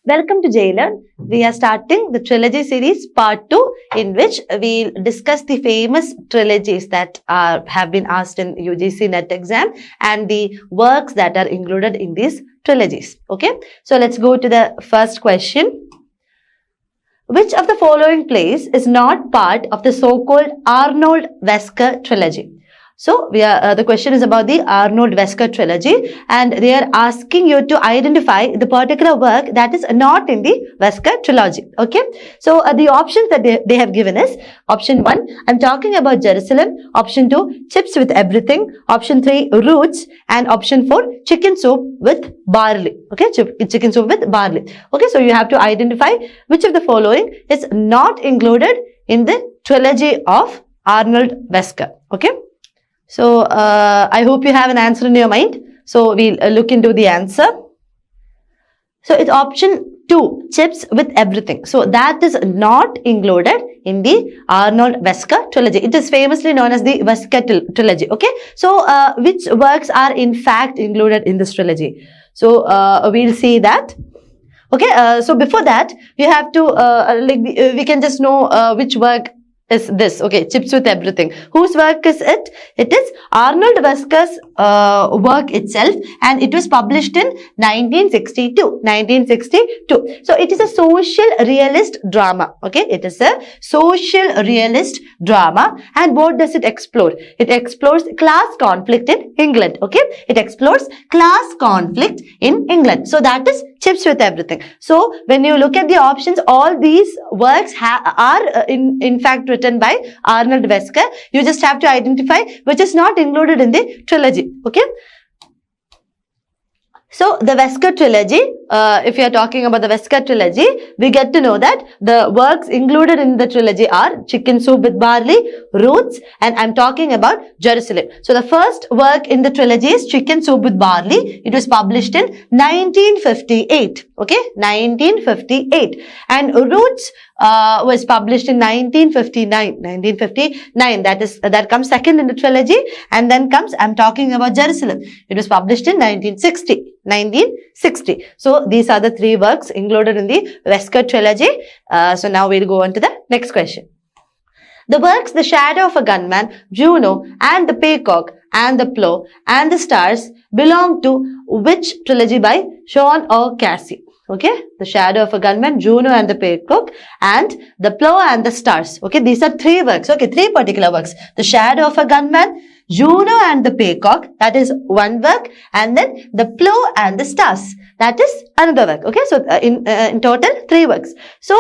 Welcome to JLearn. We are starting the Trilogy series part 2, in which we'll discuss the famous trilogies that have been asked in UGC NET exam and the works that are included in these trilogies. Okay, so let's go to the first question. Which of the following plays is not part of the so-called Arnold Wesker trilogy? So, the question is about the Arnold Wesker trilogy, and they are asking you to identify the particular work that is not in the Wesker trilogy. Okay. So, the options that they have given is option 1, I'm talking about Jerusalem. Option 2, Chips with Everything. Option 3, Roots. And option 4, Chicken Soup with Barley. Okay. Chicken Soup with Barley. Okay. So, you have to identify which of the following is not included in the trilogy of Arnold Wesker. Okay. So, I hope you have an answer in your mind. So, we'll look into the answer. So, it's option 2, Chips with Everything. So, that is not included in the Arnold Wesker trilogy. It is famously known as the Wesker trilogy. Okay. So, which works are in fact included in this trilogy? So, we'll see that. Okay. So, before that, you have to, we can just know which work is this. Okay, Chips with Everything. Whose work is it? It is Arnold Wesker's work itself, and it was published in 1962. 1962. So, it is a social realist drama. Okay, it is a social realist drama. And what does it explore? It explores class conflict in England. Okay, it explores class conflict in England. So, that is Chips with Everything. So, when you look at the options, all these works are in fact written by Arnold Wesker. You just have to identify which is not included in the trilogy. Okay. So, the Wesker trilogy, if you are talking about the Wesker trilogy, we get to know that the works included in the trilogy are Chicken Soup with Barley, Roots, and I'm talking about Jerusalem. So, the first work in the trilogy is Chicken Soup with Barley. It was published in 1958. Okay, 1958. And Roots was published in 1959. 1959. That comes second in the trilogy, and then comes, I'm talking about Jerusalem. It was published in 1960. 1960. So, these are the three works included in the Wesker trilogy. So, now we'll go on to the next question. The works The Shadow of a Gunman, Juno, and the Peacock, and the Plow, and the Stars belong to which trilogy by Sean or Cassie? Okay, The Shadow of a Gunman, Juno and the Peacock, and the Plow and the Stars. Okay, these are three works. Okay, three particular works. The Shadow of a Gunman, Juno and the Peacock, that is one work, and then the Plow and the Stars, that is another work. Okay, so in total, three works. So,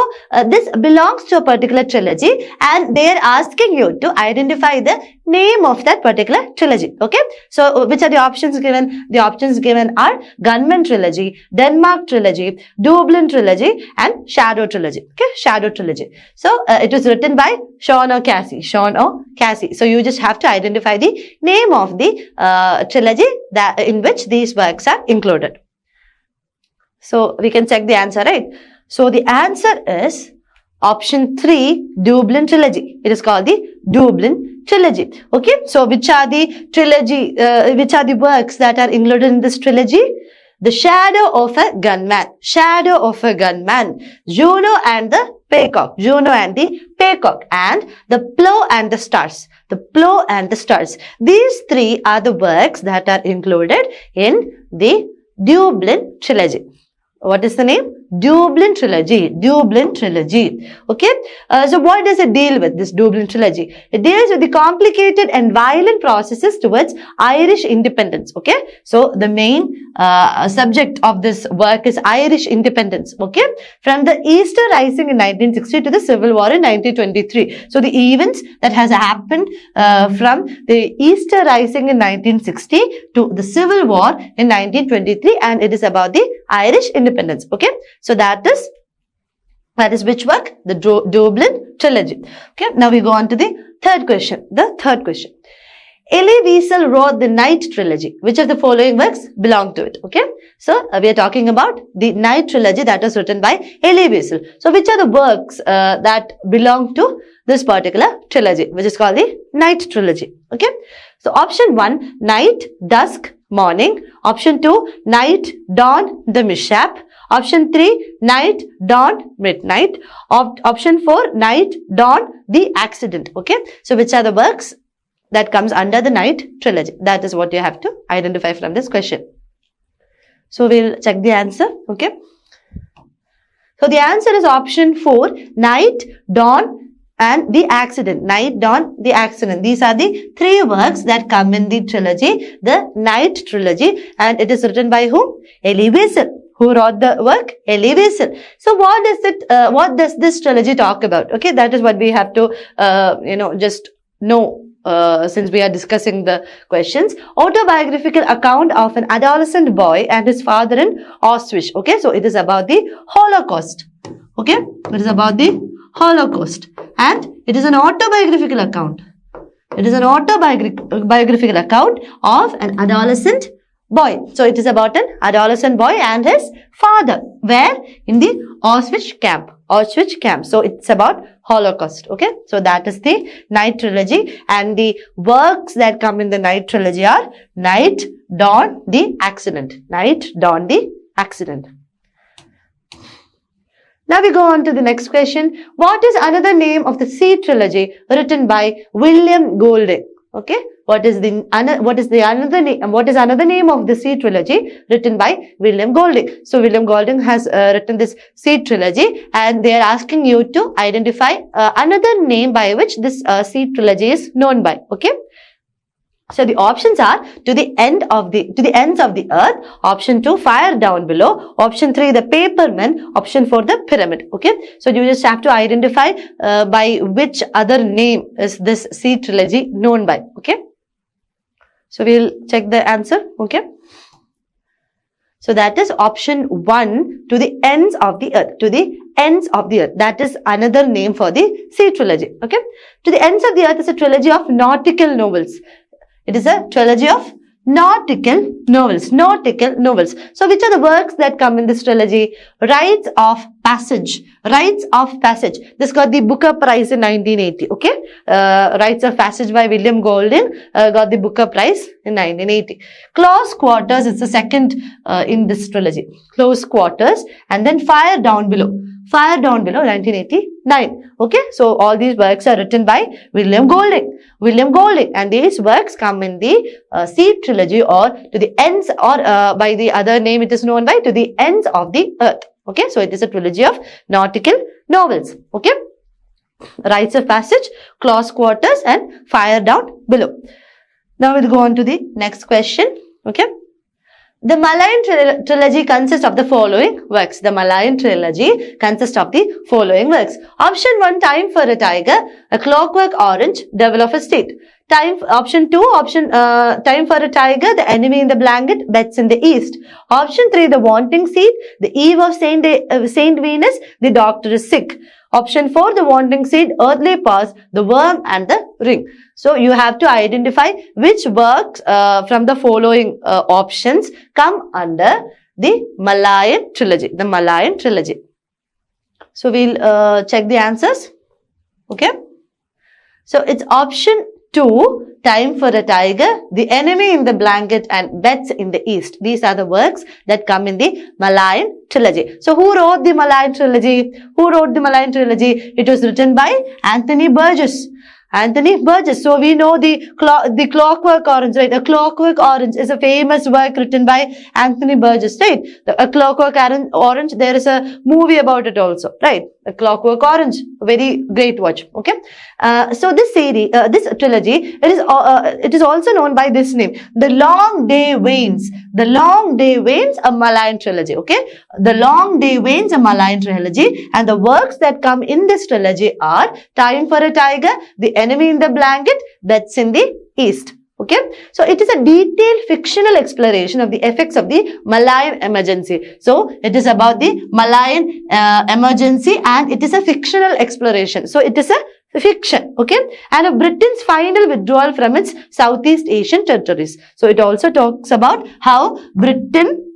this belongs to a particular trilogy, and they are asking you to identify the name of that particular trilogy. Okay, so which are the options given? The options given are Gunman trilogy, Denmark trilogy, Dublin trilogy, and Shadow trilogy. Okay, Shadow trilogy. So, it was written by Sean or Cassie. Sean or Cassie. So, you just have to identify the name of the trilogy that in which these works are included. So, we can check the answer, right? So, the answer is option 3, Dublin trilogy. It is called the Dublin trilogy. Okay. So, which are the trilogy, which are the works that are included in this trilogy? The Shadow of a Gunman. Shadow of a Gunman. Juno and the Peacock. Juno and the Peacock. And the Plow and the Stars. The Plow and the Stars. These three are the works that are included in the Dublin trilogy. What is the name? Dublin trilogy. Dublin trilogy. Okay. So, what does it deal with, this Dublin trilogy? It deals with the complicated and violent processes towards Irish independence. Okay. So, the main subject of this work is Irish independence. Okay. From the Easter Rising in 1960 to the Civil War in 1923. So, the events that has happened from the Easter Rising in 1960 to the Civil War in 1923, and it is about the Irish independence. Okay. So, that is which work? The Dublin trilogy. Okay. Now, we go on to the third question. The third question. Elie Wiesel wrote the Night trilogy. Which of the following works belong to it? Okay. So, we are talking about the Night trilogy that was written by Elie Wiesel. So, which are the works that belong to this particular trilogy, which is called the Night trilogy? Okay. So, option 1, Night, Dusk, Morning. Option 2, Night, Dawn, The Mishap. Option 3, night, dawn, midnight. Option 4, night, dawn, the accident. Okay. So which are the works that comes under the night trilogy? That is what you have to identify from this question. So we'll check the answer. Okay. So the answer is option 4, night, dawn, and the accident. Night, dawn, the accident. These are the 3 works that come in the trilogy, the Night Trilogy, and it is written by whom? Elie Wiesel. Who wrote the work? Elie Wiesel. So what does this trilogy talk about? Okay, that is what we have to, just know. Since we are discussing the questions. Autobiographical account of an adolescent boy and his father in Auschwitz. Okay, so it is about the Holocaust. Okay, it is about the Holocaust, and it is an autobiographical account. It is an autobiographical account of an adolescent boy. So it is about an adolescent boy and his father. Where? In the Auschwitz camp. Auschwitz camp. So it's about Holocaust. Okay. So that is the Night Trilogy, and the works that come in the Night Trilogy are Night, Dawn, the Accident. Night, Dawn, the Accident. Now we go on to the next question. What is another name of the Sea Trilogy written by William Golding? Okay. What is another name of the Sea Trilogy written by William Golding? So William Golding has written this Sea Trilogy, and they are asking you to identify another name by which this Sea Trilogy is known by. Okay. So the options are to the ends of the earth. Option 2, fire down below. Option 3, the paperman. Option 4, the pyramid. Okay. So you just have to identify by which other name is this Sea Trilogy known by. Okay. So we'll check the answer. Okay. So that is option 1, to the ends of the earth. To the ends of the earth. That is another name for the Sea Trilogy. Okay. To the ends of the earth is a trilogy of nautical novels. It is a trilogy of nautical novels. Nautical novels. So which are the works that come in this trilogy? Rites of Passage. Rites of Passage. This got the Booker Prize in 1980. Okay. Rites of Passage by William Golding got the Booker Prize in 1980. Close Quarters is the second in this trilogy. Close Quarters, and then Fire Down Below. Fire Down Below, 1989. Okay. So all these works are written by William Golding. William Golding, and these works come in the Sea Trilogy, or to the ends, or by the other name it is known by To the Ends of the Earth. Okay. So it is a trilogy of nautical novels. Okay. Rites of Passage, Close Quarters, and Fire Down Below. Now we'll go on to the next question. Okay. The Malayan Trilogy consists of the following works. The Malayan Trilogy consists of the following works. Option 1, Time for a Tiger, A Clockwork Orange, Devil of a State. Option 2, Time for a Tiger, The Enemy in the Blanket, Bets in the East. Option 3, The Wanting Seed, The Eve of Saint Venus, The Doctor is Sick. Option 4, The Wanting Seed, Earthly Pause, The Worm and the Ring. So you have to identify which works from the following options come under the Malayan Trilogy. The Malayan Trilogy. So we'll check the answers. Okay. So it's option 2, Time for a Tiger, The Enemy in the Blanket, and Bets in the East. These are the works that come in the Malayan Trilogy. So who wrote the Malayan Trilogy? Who wrote the Malayan Trilogy? It was written by Anthony Burgess. Anthony Burgess. So we know the Clockwork Orange, right? A Clockwork Orange is a famous work written by Anthony Burgess, right? A Clockwork Orange, there is a movie about it also, right? A Clockwork Orange, very great watch. Okay. So this series, this trilogy, it is also known by this name, The Long Day Wanes. The Long Day Wanes, a Malayan trilogy. Okay. The Long Day Wanes, a Malayan trilogy, and the works that come in this trilogy are Time for a Tiger, The Enemy in the Blanket, Bets in the East. Okay. So it is a detailed fictional exploration of the effects of the Malayan emergency. So it is about the Malayan emergency, and it is a fictional exploration. So it is a fiction. Okay. And of Britain's final withdrawal from its Southeast Asian territories. So it also talks about how Britain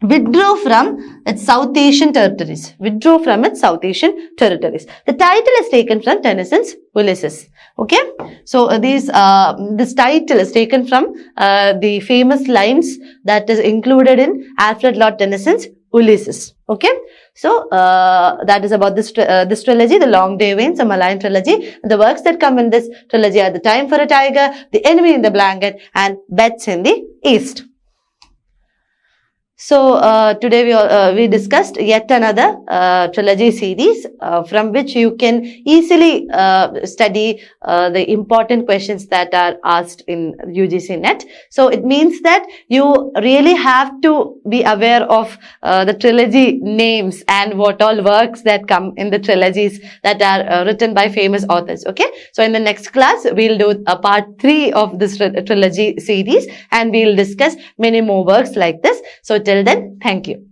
withdrew from its South Asian territories. Withdrew from its South Asian territories. The title is taken from Tennyson's Ulysses. Okay. So this title is taken from the famous lines that is included in Alfred Lord Tennyson's Ulysses. Okay, so that is about this trilogy, The Long Day Wanes, a Malayan trilogy. The works that come in this trilogy are The Time for a Tiger, The Enemy in the Blanket, and Bets in the East. So today we discussed yet another trilogy series from which you can easily study the important questions that are asked in UGC NET. So it means that you really have to be aware of the trilogy names and what all works that come in the trilogies that are written by famous authors. Okay, so in the next class we'll do a part 3 of this trilogy series and we'll discuss many more works like this. So till then, thank you.